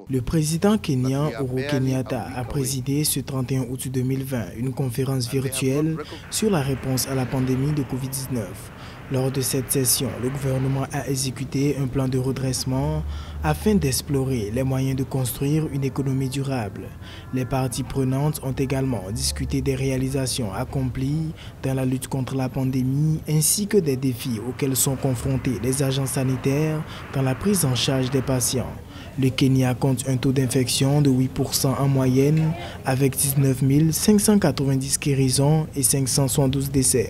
Le président kenyan Uhuru Kenyatta a présidé ce 31 août 2020 une conférence virtuelle sur la réponse à la pandémie de Covid-19. Lors de cette session, le gouvernement a exécuté un plan de redressement afin d'explorer les moyens de construire une économie durable. Les parties prenantes ont également discuté des réalisations accomplies dans la lutte contre la pandémie ainsi que des défis auxquels sont confrontés les agents sanitaires dans la prise en charge des patients. Le Kenya compte un taux d'infection de 8% en moyenne avec 19 590 guérisons et 572 décès.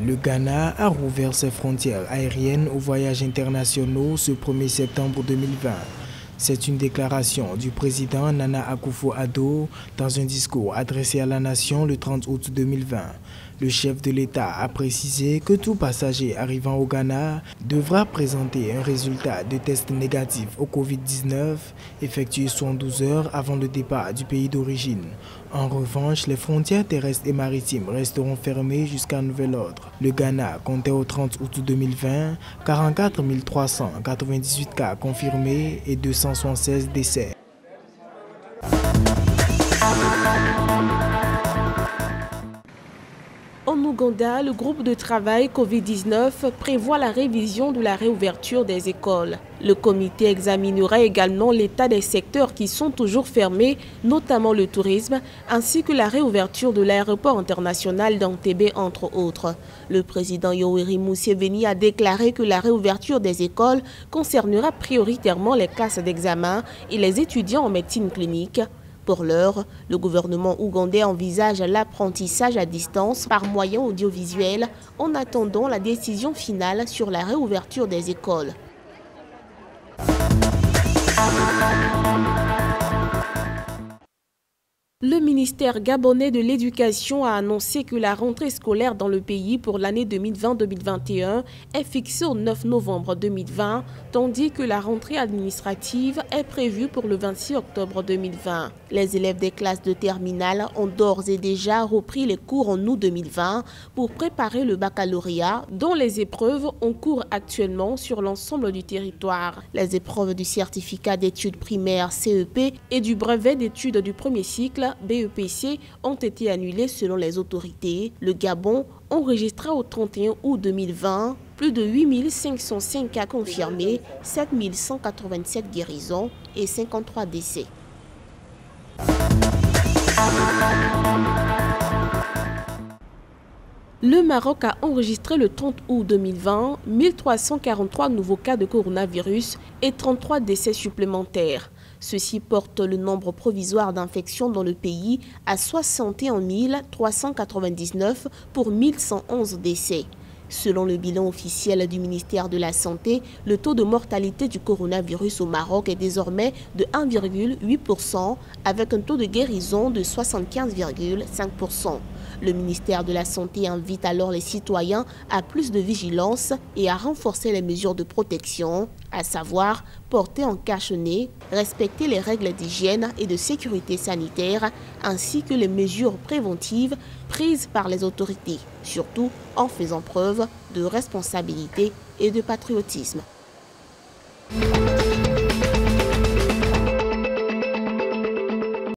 Le Ghana a rouvert ses frontières aériennes aux voyages internationaux ce 1er septembre 2020. C'est une déclaration du président Nana Akufo-Addo dans un discours adressé à la nation le 30 août 2020. Le chef de l'État a précisé que tout passager arrivant au Ghana devra présenter un résultat de test négatif au Covid-19 effectué 72 heures avant le départ du pays d'origine. En revanche, les frontières terrestres et maritimes resteront fermées jusqu'à nouvel ordre. Le Ghana comptait au 30 août 2020 44 398 cas confirmés et 276 décès. En Ouganda, le groupe de travail Covid-19 prévoit la révision de la réouverture des écoles. Le comité examinera également l'état des secteurs qui sont toujours fermés, notamment le tourisme, ainsi que la réouverture de l'aéroport international d'Entebbe, entre autres. Le président Yoweri Museveni a déclaré que la réouverture des écoles concernera prioritairement les classes d'examen et les étudiants en médecine clinique. Pour l'heure, le gouvernement ougandais envisage l'apprentissage à distance par moyen audiovisuel en attendant la décision finale sur la réouverture des écoles. Le ministère gabonais de l'Éducation a annoncé que la rentrée scolaire dans le pays pour l'année 2020-2021 est fixée au 9 novembre 2020, tandis que la rentrée administrative est prévue pour le 26 octobre 2020. Les élèves des classes de terminale ont d'ores et déjà repris les cours en août 2020 pour préparer le baccalauréat, dont les épreuves ont cours actuellement sur l'ensemble du territoire. Les épreuves du certificat d'études primaires CEP et du brevet d'études du premier cycle BEPC ont été annulés selon les autorités. Le Gabon enregistra au 31 août 2020 plus de 8 505 cas confirmés, 7 187 guérisons et 53 décès. Le Maroc a enregistré le 30 août 2020 1343 nouveaux cas de coronavirus et 33 décès supplémentaires. Ceci porte le nombre provisoire d'infections dans le pays à 61 399 pour 1111 décès. Selon le bilan officiel du ministère de la Santé, le taux de mortalité du coronavirus au Maroc est désormais de 1,8% avec un taux de guérison de 75,5%. Le ministère de la Santé invite alors les citoyens à plus de vigilance et à renforcer les mesures de protection, à savoir porter un cache-nez, respecter les règles d'hygiène et de sécurité sanitaire, ainsi que les mesures préventives prises par les autorités, surtout en faisant preuve de responsabilité et de patriotisme.